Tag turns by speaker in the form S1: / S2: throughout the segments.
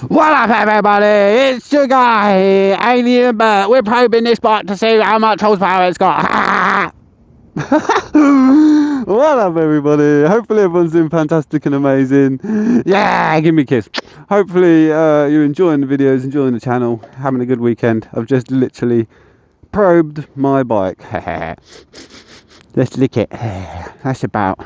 S1: What up, everybody? It's your guy, Alien Bert. We're probing this bike to see how much horsepower it's got. What up, everybody? Hopefully everyone's doing fantastic and amazing. Yeah, give me a kiss. Hopefully you're enjoying the videos, enjoying the channel, having a good weekend. I've just literally probed my bike. Let's lick it. That's about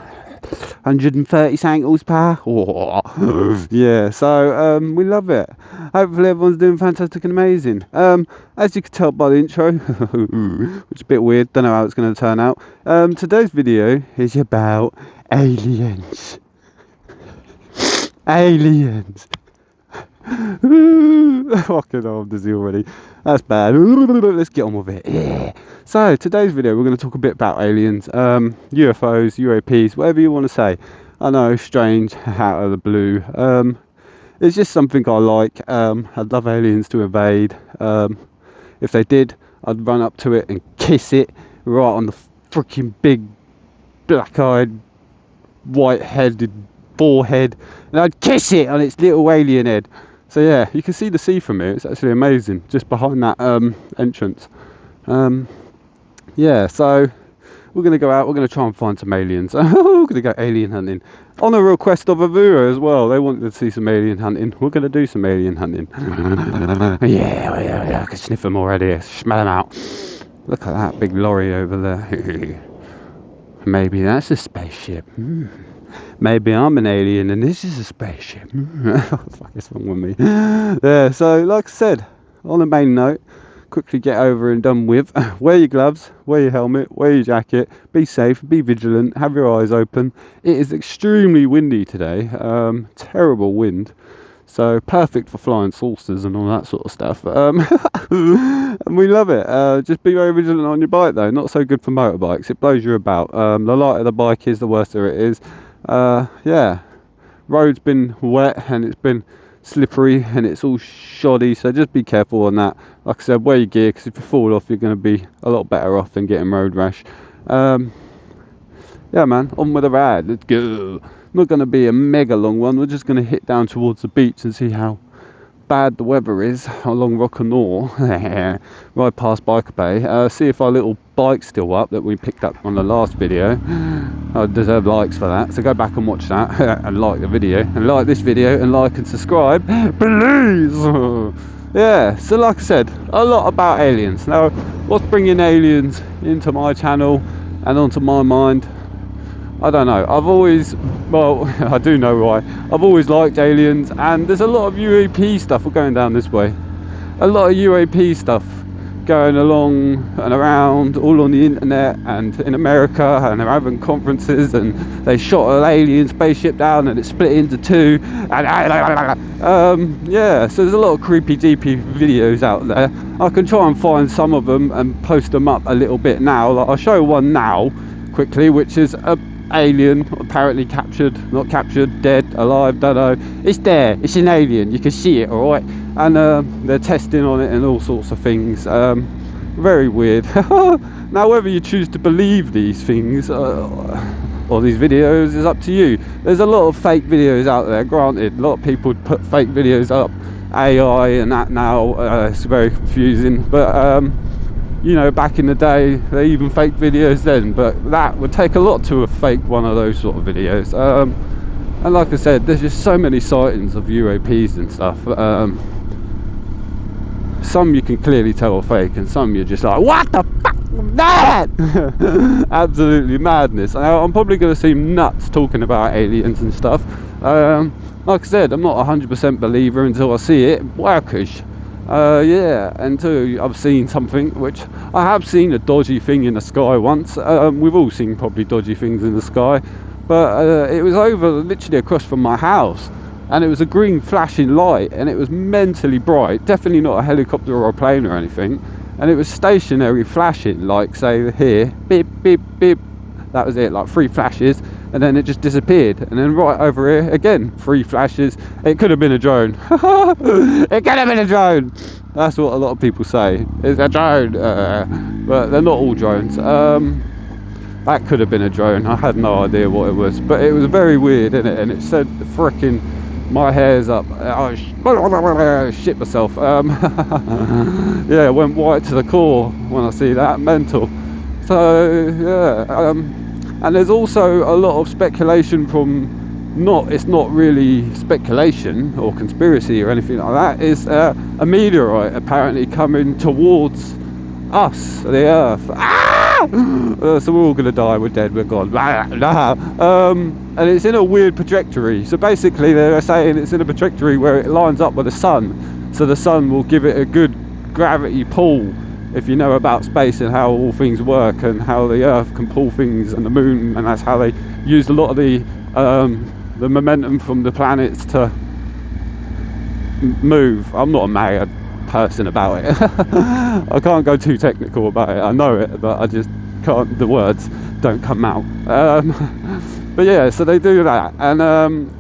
S1: 130 something horsepower. Oh, yeah, so we love it. Hopefully everyone's doing fantastic and amazing. As you can tell by the intro, which is a bit weird, don't know how it's going to turn out. Today's video is about aliens. Aliens. Fucking hell, I'm dizzy already. That's bad. Let's get on with it. Yeah. So today's video we're going to talk a bit about aliens, UFOs, UAPs, whatever you want to say. I know, strange, out of the blue. It's just something I like. I'd love aliens to invade. If they did, I'd run up to it and kiss it right on the freaking big black-eyed, white-headed forehead, and I'd kiss it on its little alien head. So yeah, you can see the sea from here. It's actually amazing, just behind that entrance. Yeah, so we're going to go out, we're going to try and find some aliens. We're going to go alien hunting. On a request of a viewer as well, they wanted to see some alien hunting. We're going to do some alien hunting. Yeah, I can sniff them already, smell them out. Look at that big lorry over there. Maybe that's a spaceship. Maybe I'm an alien and this is a spaceship. What the fuck is wrong with me? Yeah, so like I said, on a main note, quickly get over and done with. Wear your gloves, wear your helmet, wear your jacket, be safe, be vigilant, have your eyes open. It is extremely windy today, terrible wind, so perfect for flying saucers and all that sort of stuff. And we love it. Just be very vigilant on your bike though, not so good for motorbikes, it blows you about. The lighter the bike is, the worse it is. Yeah, road's been wet and it's been slippery and it's all shoddy, so just be careful on that. Like I said, wear your gear, because if you fall off you're going to be a lot better off than getting road rash. Yeah man, on with the ride, let's go. Not going to be a mega long one, we're just going to hit down towards the beach and see how bad the weather is along Rock'n'Roll. Ride past Biker Bay, see if our little bike's still up that we picked up on the last video. I deserve likes for that, so go back and watch that and like the video and like this video and like and subscribe, please. Yeah, so like I said, a lot about aliens. Now what's bringing aliens into my channel and onto my mind, I don't know. I've always, well, I do know why. I've always liked aliens, and there's a lot of UAP stuff. We're going down this way. A lot of UAP stuff going along and around, all on the internet and in America, and they're having conferences, and they shot an alien spaceship down, and it split into two. And yeah, so there's a lot of creepy, deepy videos out there. I can try and find some of them and post them up a little bit now. Like, I'll show one now quickly, which is a alien apparently captured, not captured, dead, alive, don't know. It's there, it's an alien, you can see it, all right. And they're testing on it and all sorts of things. Very weird. Now whether you choose to believe these things or these videos is up to you. There's a lot of fake videos out there, granted. A lot of people put fake videos up, AI and that now. It's very confusing, but you know, back in the day they even faked videos then, but that would take a lot to have faked one of those sort of videos. And like I said, there's just so many sightings of UAPs and stuff. Some you can clearly tell are fake, and some you're just like, what the fuck was that? Absolutely madness. I'm probably going to seem nuts talking about aliens and stuff. Like I said, I'm not 100% believer until I see it. Wowkish. Yeah, until I've seen something, which I have seen a dodgy thing in the sky once. We've all seen probably dodgy things in the sky, but it was over literally across from my house, and it was a green flashing light, and it was mentally bright, definitely not a helicopter or a plane or anything, and it was stationary flashing, like say here, beep beep beep, that was it, like 3 flashes, and then it just disappeared. And then right over here again, 3 flashes. It could have been a drone. It could have been a drone. That's what a lot of people say, it's a drone, but they're not all drones. That could have been a drone, I had no idea what it was, but it was very weird, innit? And it said frickin' My hair's up. I shit myself. Yeah, it went white to the core when I see that. Mental. So yeah, and there's also a lot of speculation from it's not really speculation or conspiracy or anything like that. It's a meteorite apparently coming towards us, the Earth. So we're all gonna die. We're dead. We're gone. And it's in a weird trajectory. So basically, they're saying it's in a trajectory where it lines up with the sun. So the sun will give it a good gravity pull. If you know about space and how all things work and how the Earth can pull things and the moon, and that's how they use a lot of the momentum from the planets to move. I'm not a mad person about it. I can't go too technical about it. I know it, but I just can't. The words don't come out. But yeah, so they do that, and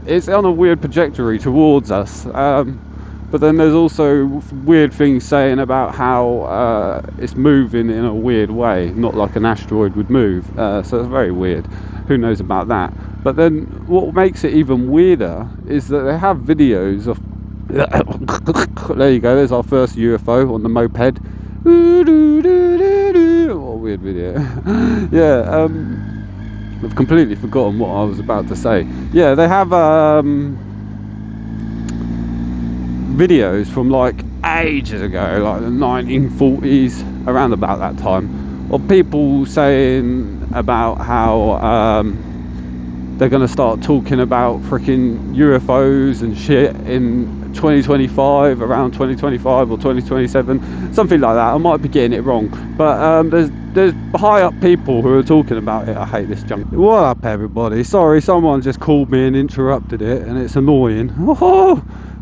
S1: it's on a weird trajectory towards us. But then there's also weird things saying about how it's moving in a weird way, not like an asteroid would move. So it's very weird. Who knows about that? But then what makes it even weirder is that they have videos of. There you go. There's our first UFO on the moped. What a weird video. Yeah. I've completely forgotten what I was about to say. Yeah, they have videos from like ages ago, like the 1940s, around about that time, of people saying about how they're going to start talking about freaking UFOs and shit in 2025, around 2025 or 2027, something like that. I might be getting it wrong, but there's high up people who are talking about it. I hate this junk. What up, everybody? Sorry, someone just called me and interrupted it, and it's annoying.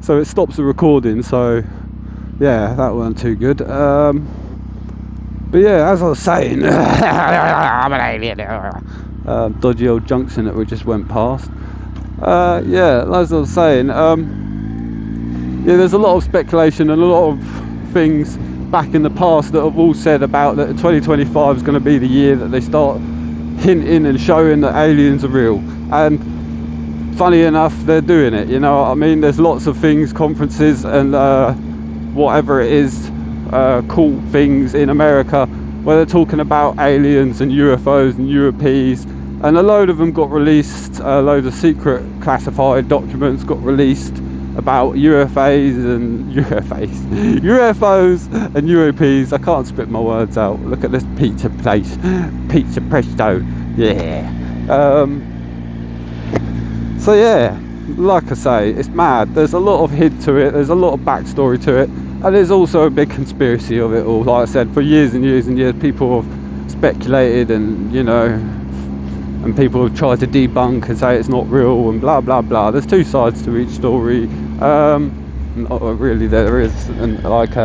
S1: So it stops the recording. So yeah, that weren't too good. But yeah, as I was saying, I'm an alien. Dodgy old junction that we just went past. Yeah, as I was saying, yeah, there's a lot of speculation and a lot of things back in the past that have all said about that 2025 is going to be the year that they start hinting and showing that aliens are real. And funny enough, they're doing it, you know what I mean? There's lots of things, conferences and whatever it is, cool things in America where they're talking about aliens and UFOs and UAPs, and a load of them got released. A load of secret classified documents got released about UFOs and UAPs. I can't spit my words out. Look at this pizza place, Pizza Presto. Yeah. So yeah, like I say, it's mad. There's a lot of hid to it. There's a lot of backstory to it, and there's also a big conspiracy of it all. Like I said, for years and years and years, people have speculated, and you know, and people have tried to debunk and say it's not real and blah blah blah. There's two sides to each story. Not really, there is, and like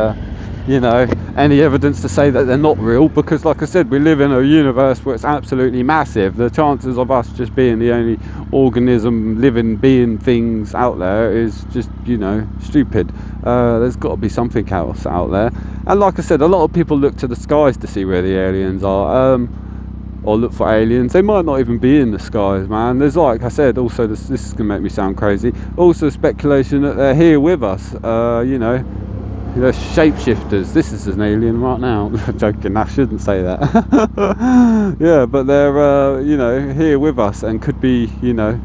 S1: you know, any evidence to say that they're not real, because like I said, we live in a universe where it's absolutely massive. The chances of us just being the only organism, living being things out there is just, you know, stupid. There's got to be something else out there, and like I said, a lot of people look to the skies to see where the aliens are, or look for aliens. They might not even be in the skies, man. There's, like I said, also this is gonna make me sound crazy, also speculation that they're here with us. You know, they're shapeshifters. This is an alien right now. Joking, I shouldn't say that. Yeah, but they're you know, here with us and could be, you know,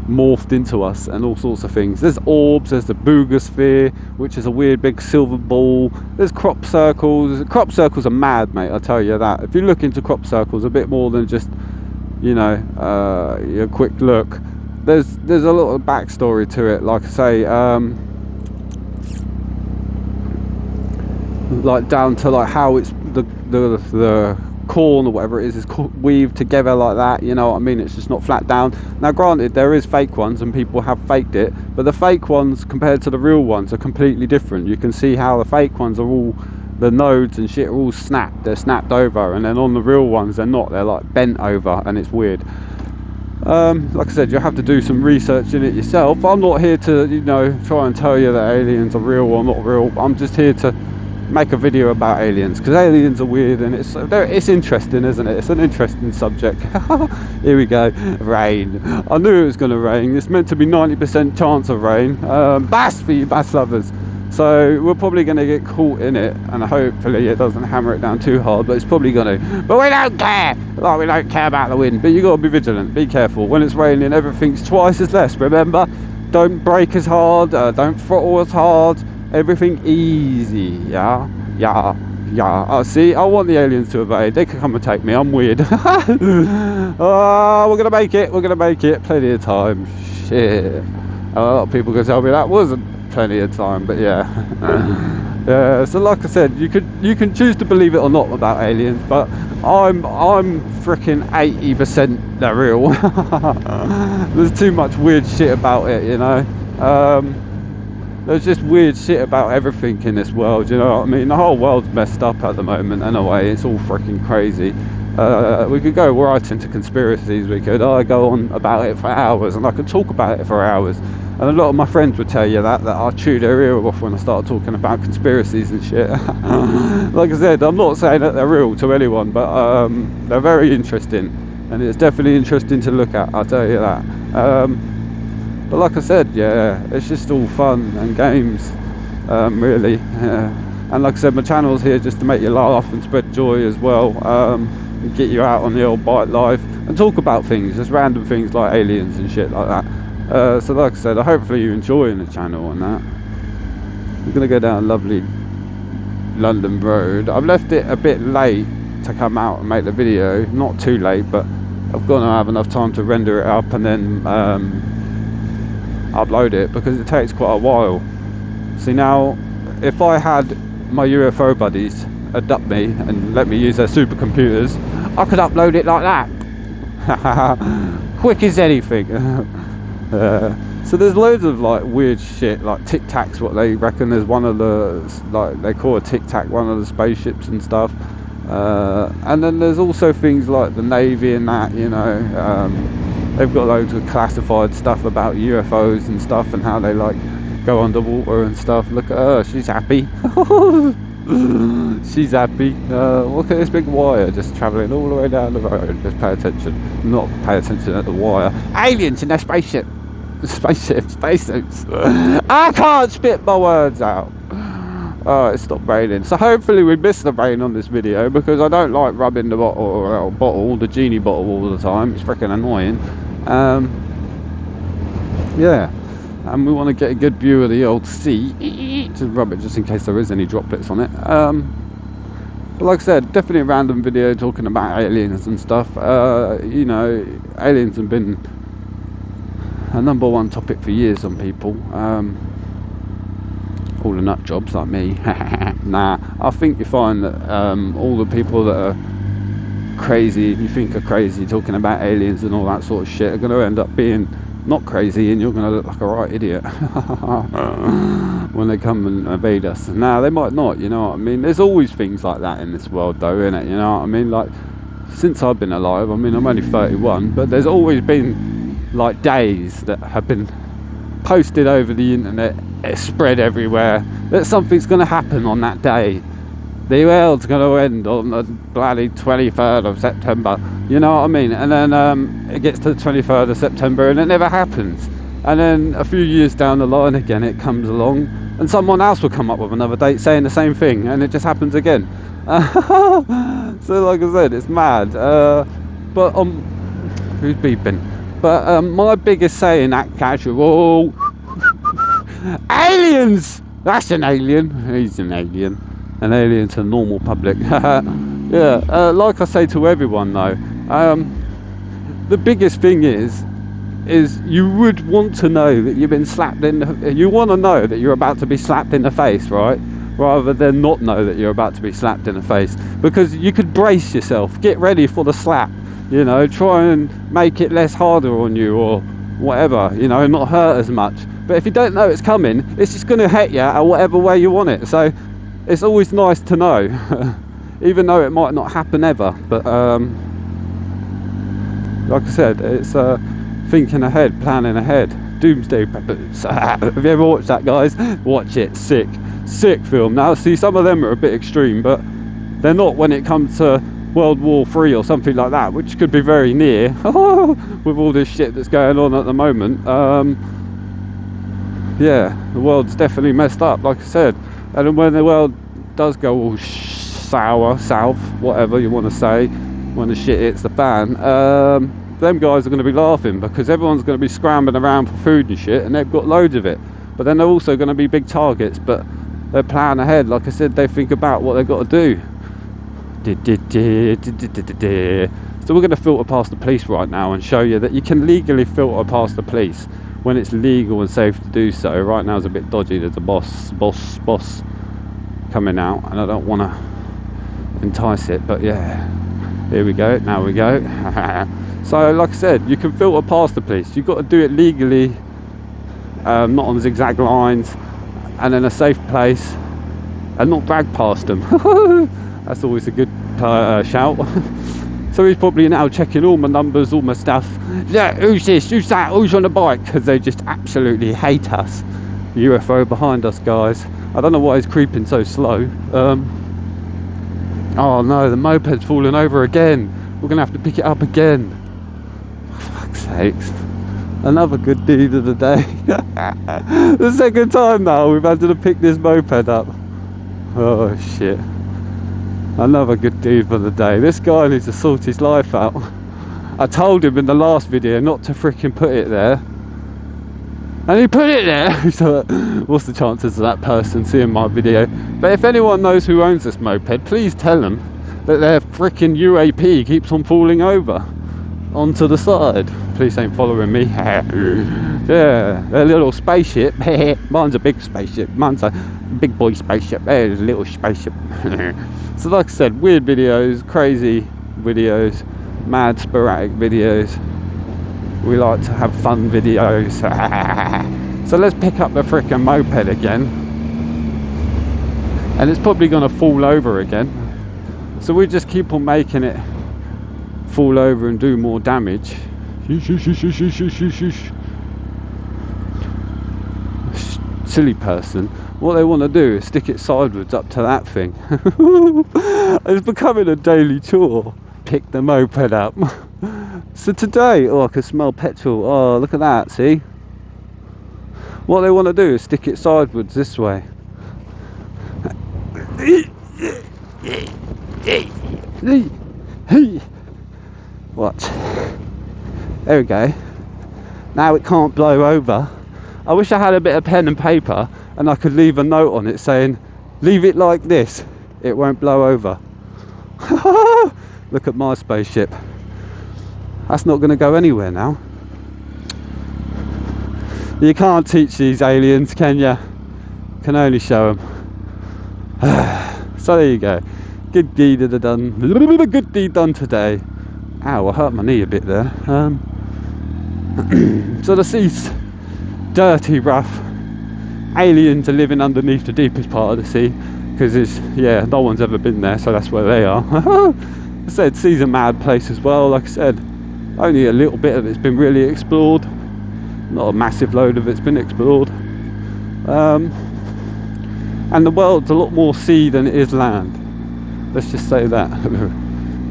S1: morphed into us and all sorts of things. There's orbs, there's the boogosphere, which is a weird big silver ball. There's crop circles. Crop circles are mad, mate, I'll tell you that. If you look into crop circles a bit more than just, you know, a quick look, there's a lot of backstory to it. Like I say, like down to like how it's the corn or whatever it is weaved together like that, you know what I mean? It's just not flat down. Now granted, there is fake ones and people have faked it, but the fake ones compared to the real ones are completely different. You can see how the fake ones are all, the nodes and shit are all snapped. They're snapped over, and then on the real ones they're not. They're like bent over, and it's weird. Like I said, you have to do some research in it yourself. I'm not here to, you know, try and tell you that aliens are real or not real. I'm just here to make a video about aliens, because aliens are weird and it's interesting, isn't it? It's an interesting subject. Here we go. Rain. I knew it was going to rain. It's meant to be 90% chance of rain. Bass for you bass lovers. So we're probably going to get caught in it, and hopefully it doesn't hammer it down too hard, but it's probably going to. But we don't care. Like, we don't care about the wind. But you got to be vigilant. Be careful. When it's raining, everything's twice as less. Remember, don't brake as hard. Don't throttle as hard. Everything easy. Yeah. See, I want the aliens to evade. They can come and take me. I'm weird. Oh, we're gonna make it. Plenty of time. Shit. A lot of people can tell me that wasn't plenty of time, but yeah. Yeah. So like I said, you can choose to believe it or not about aliens, but I'm freaking 80% they're real. There's too much weird shit about it, you know. There's just weird shit about everything in this world, you know what I mean? The whole world's messed up at the moment anyway. It's all freaking crazy. We could go right into conspiracies. I go on about it for hours, and I could talk about it for hours. And a lot of my friends would tell you that I chew their ear off when I start talking about conspiracies and shit. Like I said, I'm not saying that they're real to anyone, but they're very interesting, and it's definitely interesting to look at, I'll tell you that. But like I said, yeah, it's just all fun and games, really. And like I said, my channel's here just to make you laugh and spread joy as well, and get you out on the old bike life and talk about things, just random things like aliens and shit like that. So like I said, hopefully you're enjoying the channel and that. I'm going to go down lovely London Road. I've left it a bit late to come out and make the video, not too late, but I've got to have enough time to render it up and then upload it, because it takes quite a while. See, now if I had my UFO buddies adopt me and let me use their supercomputers, I could upload it like that. Quick as anything. So there's loads of like weird shit, like Tic Tacs, what they reckon is one of the, like they call a Tic Tac one of the spaceships and stuff. And then there's also things like the Navy and that, you know. They've got loads of classified stuff about UFOs and stuff, and how they like go underwater and stuff. Look at her, she's happy. She's happy. Look at this big wire just travelling all the way down the road. Just pay attention. Not pay attention at the wire. Aliens in their spaceship. Spacesuits. I can't spit my words out. Oh, it stopped raining. So hopefully we missed the rain on this video, because I don't like rubbing the the genie bottle all the time. It's freaking annoying. Yeah, and we want to get a good view of the old sea. Just rub it just in case there is any droplets on it. But like I said, definitely a random video talking about aliens and stuff. You know, aliens have been a #1 topic for years on people. All the nut jobs like me. Nah, I think you find that all the people that are crazy, you think are crazy, talking about aliens and all that sort of shit, are going to end up being not crazy, and you're going to look like a right idiot when they come and evade us. Now, they might not, you know what I mean? There's always things like that in this world though, innit? You know what I mean? Like, since I've been alive, I mean, I'm only 31, but there's always been like days that have been posted over the internet, it's spread everywhere, that something's going to happen on that day. The world's going to end on the bloody 23rd of September, you know what I mean? And then it gets to the 23rd of September and it never happens. And then a few years down the line again, it comes along and someone else will come up with another date saying the same thing, and it just happens again. So like I said, it's mad. But who's beeping? But my biggest saying at casual, aliens! That's an alien. He's an alien. An alien to the normal public. Yeah, like I say to everyone though, the biggest thing is you would want to know that you've been slapped in the, you want to know that you're about to be slapped in the face, right? Rather than not know that you're about to be slapped in the face, because you could brace yourself, get ready for the slap, you know, try and make it less harder on you or whatever, you know, not hurt as much. But if you don't know it's coming, it's just going to hit you at whatever way you want it. So it's always nice to know, even though it might not happen ever. But like I said, it's thinking ahead, planning ahead, doomsday preppers. Have you ever watched that, guys? Watch it, sick. Sick film. Now see, some of them are a bit extreme, but they're not when it comes to World War III or something like that, which could be very near with all this shit that's going on at the moment. Yeah, the world's definitely messed up, like I said. And then when the world does go all south, whatever you want to say, when the shit hits the fan, them guys are going to be laughing, because everyone's going to be scrambling around for food and shit, and they've got loads of it. But then they're also going to be big targets, but they plan ahead. Like I said, they think about what they've got to do. So we're going to filter past the police right now and show you that you can legally filter past the police when it's legal and safe to do so. Right now it's a bit dodgy. There's a boss coming out, and I don't want to entice it, but yeah, here we go. Now we go. So like I said, you can filter past the police. You've got to do it legally, not on zigzag lines, and in a safe place, and not drag past them. That's always a good shout. So he's probably now checking all my numbers, all my stuff. Yeah, who's this, who's that, who's on the bike? Because they just absolutely hate us. UFO behind us, guys. I don't know why he's creeping so slow. Oh no, the moped's falling over again. We're going to have to pick it up again. For fuck's sakes. Another good deed of the day. The second time now we've had to pick this moped up. Oh shit. Another good deed for the day. This guy needs to sort his life out. I told him in the last video not to freaking put it there, and he put it there. So what's the chances of that person seeing my video? But if anyone knows who owns this moped, please tell them that their freaking UAP keeps on falling over onto the side. Police ain't following me. Yeah, a little spaceship. Mine's a big spaceship. Mine's a big boy spaceship. There's a little spaceship. So like I said, weird videos, crazy videos, mad sporadic videos. We like to have fun videos. So let's pick up the freaking moped again, and it's probably going to fall over again. So we just keep on making it fall over and do more damage. Silly person. What they want to do is stick it sideways up to that thing. It's becoming a daily chore. Pick the moped up. So today, oh, I can smell petrol. Oh, look at that, see? What they want to do is stick it sideways this way. What? There we go. Now it can't blow over. I wish I had a bit of pen and paper and I could leave a note on it saying, leave it like this, it won't blow over. Look at my spaceship. That's not going to go anywhere now. You can't teach these aliens, can you? Can only show them. So there you go. Good deed done. Good deed done today. Ow, I hurt my knee a bit there. So the sea's dirty, rough. Aliens are living underneath the deepest part of the sea, because it's, yeah, no one's ever been there, so that's where they are. I said, sea's a mad place as well. Like I said, only a little bit of it's been really explored. Not a massive load of it's been explored. And the world's a lot more sea than it is land. Let's just say that.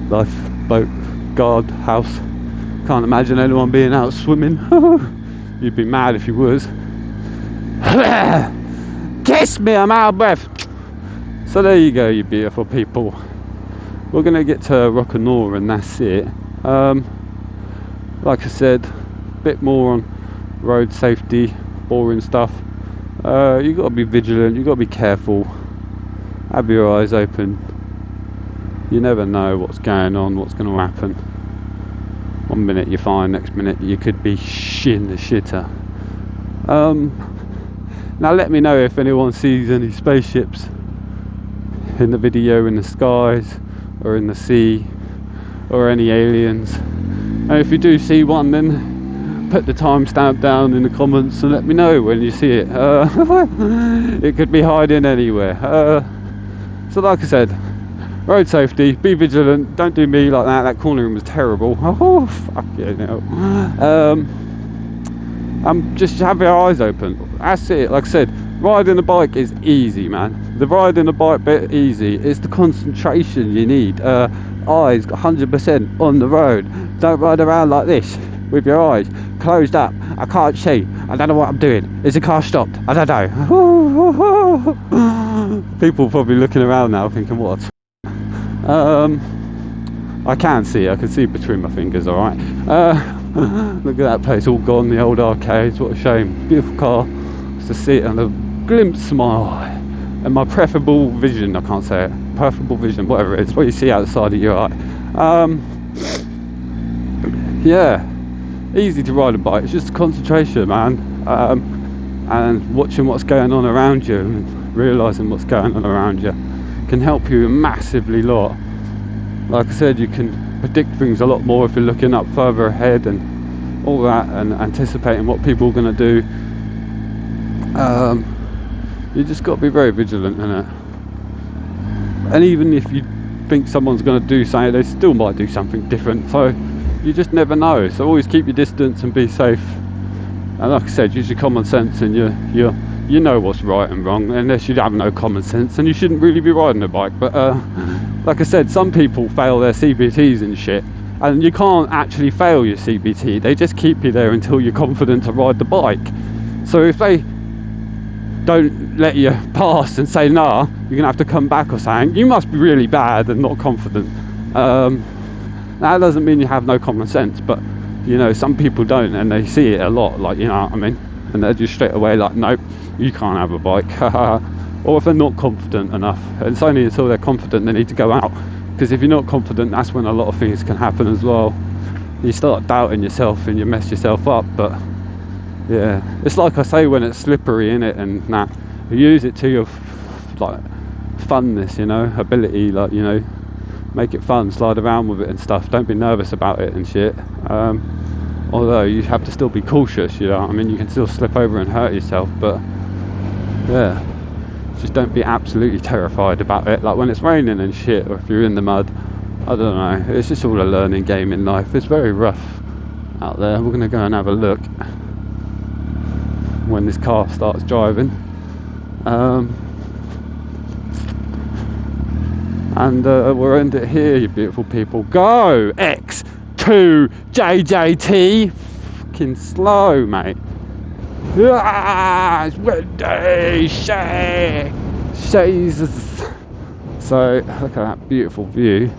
S1: Lifeboat, guard, house. Can't imagine anyone being out swimming. You'd be mad if you was. Kiss me, I'm out of breath. So there you go, you beautiful people. We're going to get to Rocanora and that's it. Like I said, a bit more on road safety, boring stuff. You got to be vigilant, you got to be careful. Have your eyes open. You never know what's going on, what's going to happen. One minute you're fine, next minute you could be in the shitter. Now let me know if anyone sees any spaceships in the video, in the skies or in the sea, or any aliens. And if you do see one, then put the timestamp down in the comments and let me know when you see it. It could be hiding anywhere. So like I said, road safety, be vigilant, don't do me like that. That cornering was terrible. Oh fuck yeah, no. Just have your eyes open. That's it. Like I said, riding a bike is easy, man. The riding a bike bit easy. It's the concentration you need. Eyes 100% on the road. Don't ride around like this with your eyes closed up. I can't see. I don't know what I'm doing. Is the car stopped? I don't know. People probably looking around now thinking, what? I can see. I can see between my fingers, alright. Look at that place all gone, the old arcades. What a shame. Beautiful car. Just to see it and a glimpse of my eye. And my preferable vision, I can't say it. Preferable vision, whatever it is. What you see outside of your eye. Yeah. Easy to ride a bike. It's just concentration, man. And watching what's going on around you and realising what's going on around you can help you a massively lot. Like I said, you can predict things a lot more if you're looking up further ahead and all that, and anticipating what people are going to do. You just got to be very vigilant in it. And even if you think someone's going to do something, they still might do something different. So you just never know. So always keep your distance and be safe. And like I said, use your common sense, and you know what's right and wrong. Unless you have no common sense, and you shouldn't really be riding a bike. But like I said, some people fail their CBTs and shit, and you can't actually fail your CBT. They just keep you there until you're confident to ride the bike. So if they don't let you pass and say nah, you're gonna have to come back or something, you must be really bad and not confident. That doesn't mean you have no common sense, but you know, some people don't, and they see it a lot, like, you know what I mean, and they're just straight away like, nope, you can't have a bike. Or if they're not confident enough, and it's only until they're confident they need to go out, because if you're not confident, that's when a lot of things can happen as well. You start doubting yourself and you mess yourself up. But yeah, it's like I say, when it's slippery in it and that, you use it to your like funness, you know, ability, like, you know, make it fun, slide around with it and stuff. Don't be nervous about it and shit. Although you have to still be cautious, you know what I mean, you can still slip over and hurt yourself. But yeah, just don't be absolutely terrified about it. Like when it's raining and shit, or if you're in the mud, I don't know, it's just all a learning game in life. It's very rough out there. We're gonna go and have a look when this car starts driving. And we'll end it here, you beautiful people. Go X2JJT. Fucking slow, mate. Ah, it's windy shit. Jesus. So look at that beautiful view.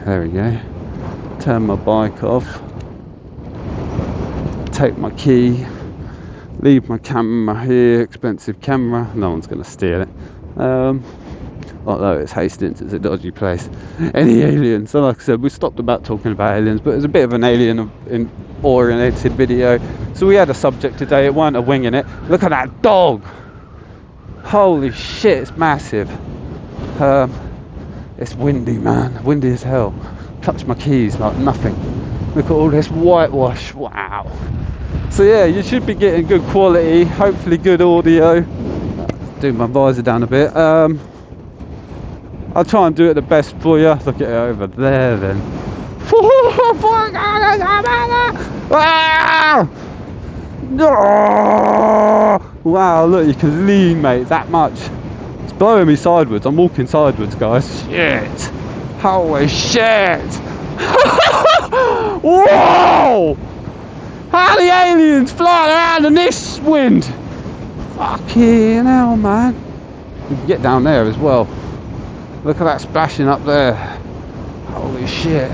S1: There we go. Turn my bike off. Take my key. Leave my camera here. Expensive camera. No one's going to steal it. Although it's Hastings, it's a dodgy place. Any aliens? So like I said, we stopped about talking about aliens, but it was a bit of an alien oriented video. So we had a subject today. It weren't a winging it. Look at that dog. Holy shit, it's massive. It's windy, man. Windy as hell. Touch my keys like nothing. Look at all this whitewash. Wow. So yeah, you should be getting good quality, hopefully good audio. Do my visor down a bit. I'll try and do it the best for you. Look at it over there then. Wow, look, you can lean, mate, that much. It's blowing me sideways. I'm walking sideways, guys. Shit. Holy shit. Whoa! How are the aliens flying around in this wind? Fucking hell, man. You can get down there as well. Look at that splashing up there. Holy shit.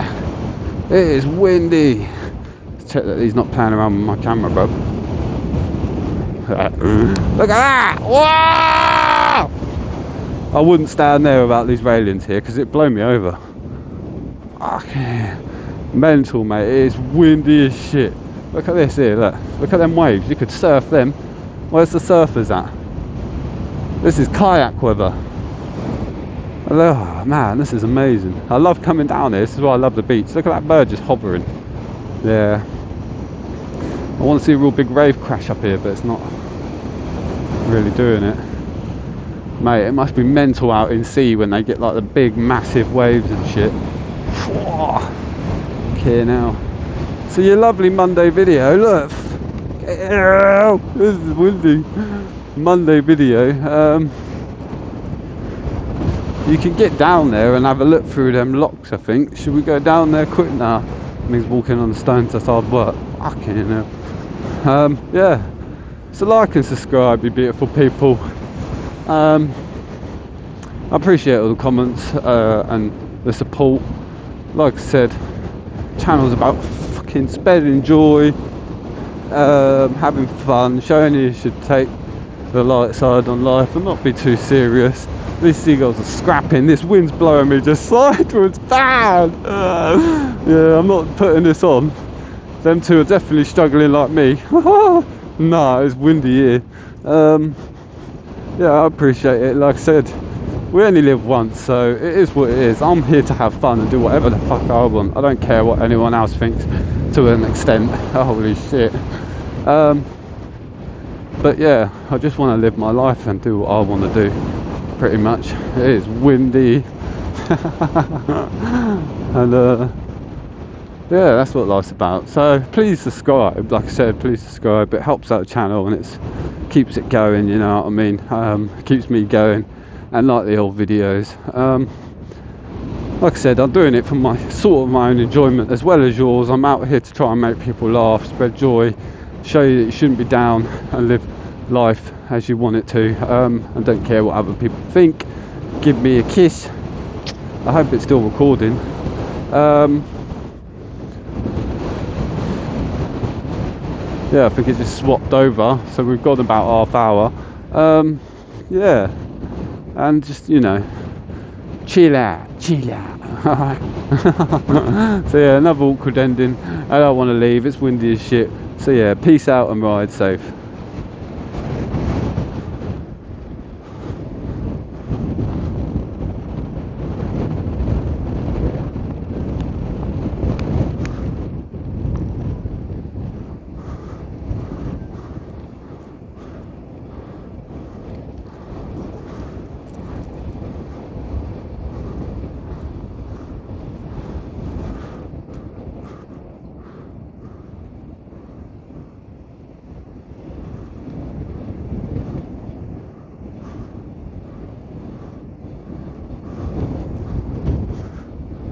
S1: It is windy. Let's check that he's not playing around with my camera, bro. Look at that! Whoa! I wouldn't stand there without these railings here because it'd blow me over. Fucking mental, mate. It is windy as shit. Look at this here, look. Look at them waves. You could surf them. Where's the surfers at? This is kayak weather. Oh man, this is amazing. I love coming down here. This is why I love the beach. Look at that bird just hovering. Yeah. I want to see a real big wave crash up here, but it's not really doing it. Mate, it must be mental out in sea when they get like the big massive waves and shit. Okay, now. So your lovely Monday video, look. This is windy. Monday video. You can get down there and have a look through them locks, I think. Should we go down there quick now? Means walking on the stones, that's hard work. Fucking hell. Yeah. So like and subscribe, you beautiful people. I appreciate all the comments and the support. Like I said, channel's about fucking spreading joy, having fun, showing you should take the light side on life and not be too serious. These seagulls are scrapping. This wind's blowing me just sideways. Bad. Yeah, I'm not putting this on. Them two are definitely struggling like me. Nah, it's windy here. Yeah, I appreciate it. Like I said, we only live once, so it is what it is. I'm here to have fun and do whatever the fuck I want. I don't care what anyone else thinks, to an extent. Holy shit. But yeah, I just want to live my life and do what I want to do. Pretty much. It is windy. And yeah, that's what life's about. So please subscribe. Like I said, please subscribe. It helps out the channel and it keeps it going, you know what I mean. Keeps me going. And like the old videos, like I said, I'm doing it for my own enjoyment as well as yours. I'm out here to try and make people laugh, spread joy, show you that you shouldn't be down, and live life as you want it to. And don't care what other people think. Give me a kiss. I hope it's still recording. Yeah, I think it just swapped over, so we've got about half hour. Yeah, and just, you know, chill out. Alright. So yeah, another awkward ending. I don't want to leave, it's windy as shit. So yeah, peace out and ride safe.